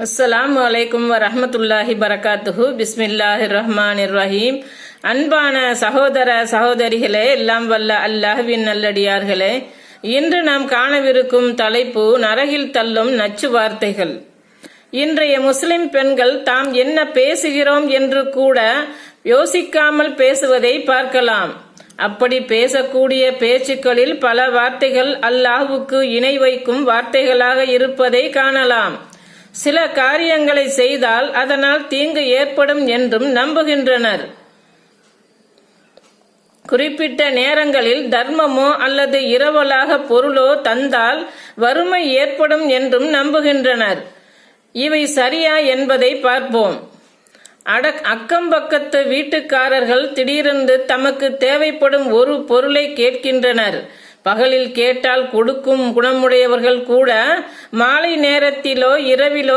அஸ்ஸலாமு அலைக்கும் வரஹ்மத்துல்லாஹி பரகாத்துஹு. பிஸ்மில்லாஹிர் ரஹ்மானிர் ரஹீம். அன்பான சகோதர சகோதரிகளே, எல்லாம் வல்ல அல்லாஹ்வின் நல்லடியார்களே, இன்று நாம் காணவிருக்கும் தலைப்பு நரகில் தள்ளும் நச்சு வார்த்தைகள். இன்றைய முஸ்லிம் பெண்கள் தாம் என்ன பேசுகிறோம் என்று கூட யோசிக்காமல் பேசுவதை பார்க்கலாம். அப்படி பேசக்கூடிய பேச்சுக்களில் பல வார்த்தைகள் அல்லாஹ்வுக்கு இணை வைக்கும் வார்த்தைகளாக இருப்பதை காணலாம். சில காரியங்களை செய்தால் அதனால் தீங்கு ஏற்படும் என்றும் நம்புகின்றனர். குறிப்பிட்ட நேரங்களில் தர்மமோ அல்லது இரவலாக பொருளோ தந்தால் வறுமை ஏற்படும் என்றும் நம்புகின்றனர். இவை சரியா என்பதை பார்ப்போம். அக்கம் பக்கத்து வீட்டுக்காரர்கள் திடீரென்று தமக்கு தேவைப்படும் ஒரு பொருளை கேட்கின்றனர். பகலில் கேட்டால் கொடுக்கும் குணமுடையவர்கள் கூட மாலை நேரத்திலோ இரவிலோ